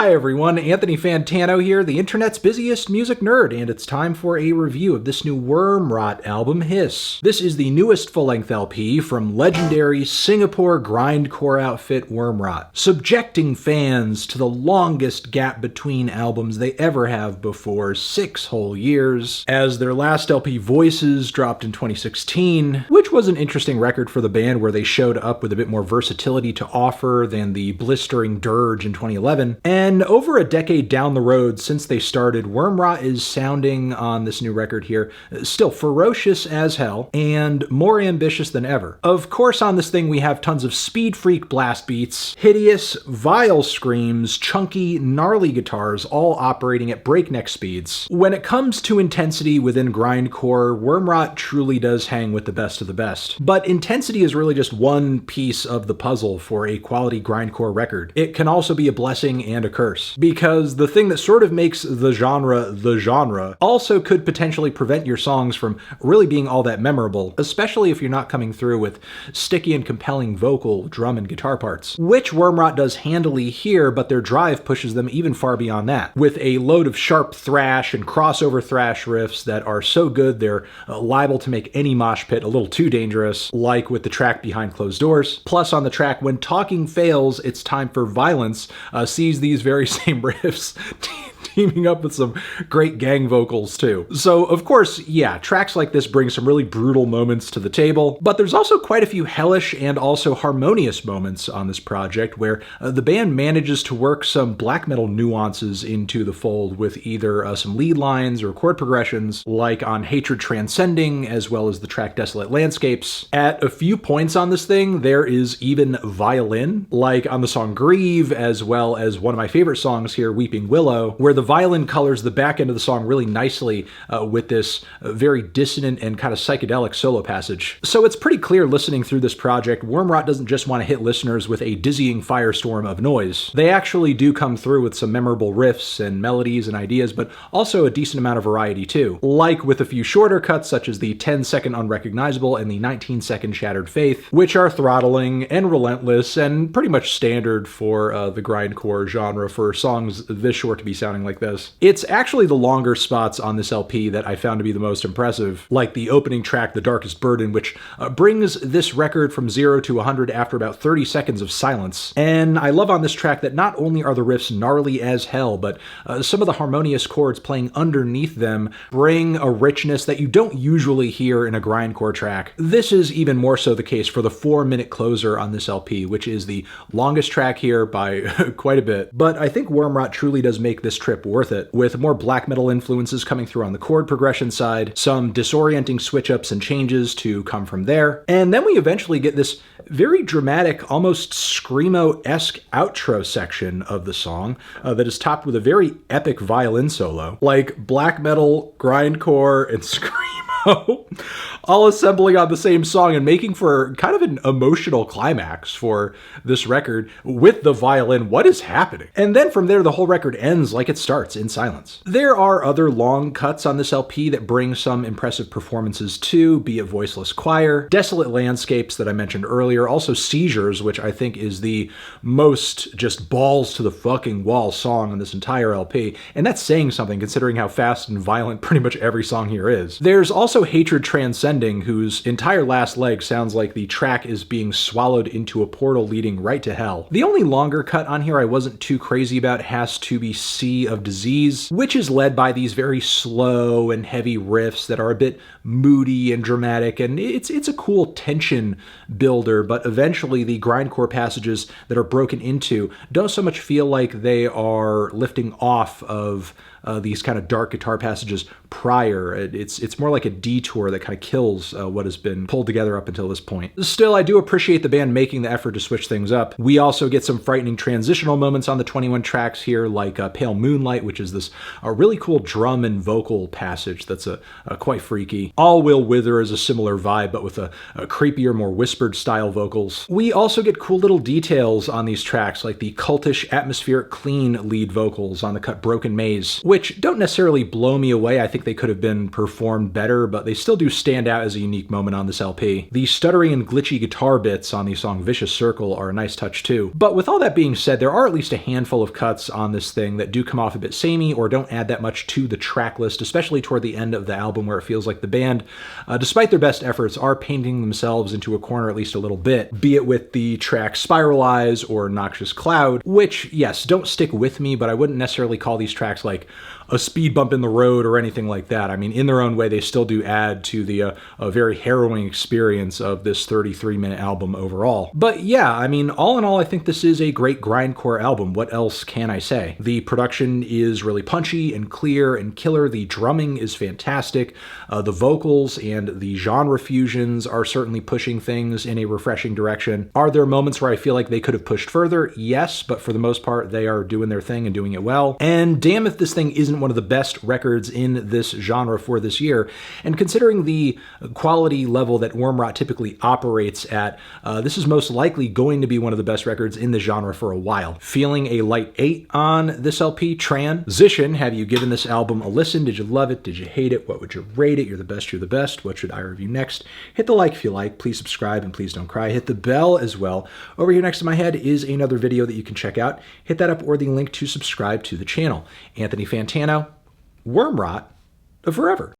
Hi everyone, Anthony Fantano here, the internet's busiest music nerd, and it's time for a review of this new Wormrot album, Hiss. This is the newest full-length LP from legendary Singapore grindcore outfit Wormrot, subjecting fans to the longest gap between albums they ever have before, 6 whole years, as their last LP Voices dropped in 2016, which was an interesting record for the band where they showed up with a bit more versatility to offer than the blistering dirge in 2011. And over a decade down the road since they started, Wormrot is sounding on this new record here still ferocious as hell and more ambitious than ever. Of course, on this thing we have tons of speed freak blast beats, hideous, vile screams, chunky, gnarly guitars, all operating at breakneck speeds. When it comes to intensity within grindcore, Wormrot truly does hang with the best of the best. But intensity is really just one piece of the puzzle for a quality grindcore record. It can also be a blessing and a curse, because the thing that sort of makes the genre also could potentially prevent your songs from really being all that memorable, especially if you're not coming through with sticky and compelling vocal, drum, and guitar parts, which Wormrot does handily here, but their drive pushes them even far beyond that, with a load of sharp thrash and crossover thrash riffs that are so good they're liable to make any mosh pit a little too dangerous, like with the track Behind Closed Doors. Plus, on the track When Talking Fails, It's Time for Violence sees these very same riffs teaming up with some great gang vocals too. So of course, yeah, tracks like this bring some really brutal moments to the table, but there's also quite a few hellish and also harmonious moments on this project where the band manages to work some black metal nuances into the fold with either some lead lines or chord progressions, like on Hatred Transcending, as well as the track Desolate Landscapes. At a few points on this thing, there is even violin, like on the song Grieve, as well as one of my favorite songs here, Weeping Willow, where the violin colors the back end of the song really nicely with this very dissonant and kind of psychedelic solo passage. So it's pretty clear listening through this project, Wormrot doesn't just want to hit listeners with a dizzying firestorm of noise. They actually do come through with some memorable riffs and melodies and ideas, but also a decent amount of variety too. Like with a few shorter cuts such as the 10-second Unrecognizable and the 19-second Shattered Faith, which are throttling and relentless and pretty much standard for the grindcore genre for songs this short to be sounding like this. It's actually the longer spots on this LP that I found to be the most impressive, like the opening track, The Darkest Burden, which brings this record from 0 to 100 after about 30 seconds of silence. And I love on this track that not only are the riffs gnarly as hell, but some of the harmonious chords playing underneath them bring a richness that you don't usually hear in a grindcore track. This is even more so the case for the 4-minute closer on this LP, which is the longest track here by quite a bit. But I think Wormrot truly does make this trip worth it, with more black metal influences coming through on the chord progression side, some disorienting switch-ups and changes to come from there, and then we eventually get this very dramatic, almost screamo-esque outro section of the song that is topped with a very epic violin solo, like black metal, grindcore, and screamo all assembling on the same song and making for kind of an emotional climax for this record with the violin. What is happening? And then from there, the whole record ends like it starts, in silence. There are other long cuts on this LP that bring some impressive performances too, be it Voiceless Choir, Desolate Landscapes that I mentioned earlier, also Seizures, which I think is the most just balls to the fucking wall song on this entire LP, and that's saying something considering how fast and violent pretty much every song here is. There's also Hatred Transcending, whose entire last leg sounds like the track is being swallowed into a portal leading right to hell. The only longer cut on here I wasn't too crazy about has to be Sea of Disease, which is led by these very slow and heavy riffs that are a bit moody and dramatic, and it's a cool tension builder, but eventually the grindcore passages that are broken into don't so much feel like they are lifting off of these kind of dark guitar passages prior. It's more like a detour that kind of kills what has been pulled together up until this point. Still, I do appreciate the band making the effort to switch things up. We also get some frightening transitional moments on the 21 tracks here, like Pale Moonlight, which is this really cool drum and vocal passage that's quite freaky. All Will Wither is a similar vibe, but with a creepier, more whispered style vocals. We also get cool little details on these tracks, like the cultish, atmospheric, clean lead vocals on the cut Broken Maze, which don't necessarily blow me away. I think they could have been performed better, but they still do stand out as a unique moment on this LP. The stuttering and glitchy guitar bits on the song Vicious Circle are a nice touch too. But with all that being said, there are at least a handful of cuts on this thing that do come off a bit samey or don't add that much to the track list, especially toward the end of the album where it feels like the band, despite their best efforts, are painting themselves into a corner at least a little bit, be it with the track Spiralize or Noxious Cloud, which, yes, don't stick with me, but I wouldn't necessarily call these tracks like a speed bump in the road or anything like that. I mean, in their own way, they still do add to the a very harrowing experience of this 33-minute album overall. But yeah, I mean, all in all, I think this is a great grindcore album. What else can I say? The production is really punchy and clear and killer. The drumming is fantastic. The vocals and the genre fusions are certainly pushing things in a refreshing direction. Are there moments where I feel like they could have pushed further? Yes, but for the most part, they are doing their thing and doing it well. And damn if this thing isn't one of the best records in this genre for this year. And considering the quality level that Wormrot typically operates at, this is most likely going to be one of the best records in the genre for a while. Feeling a light 8 on this LP. Transition, have you given this album a listen? Did you love it? Did you hate it? What would you rate it? You're the best, you're the best. What should I review next? Hit the like if you like. Please subscribe and please don't cry. Hit the bell as well. Over here next to my head is another video that you can check out. Hit that up or the link to subscribe to the channel. Anthony Fantano, Wormrot, forever.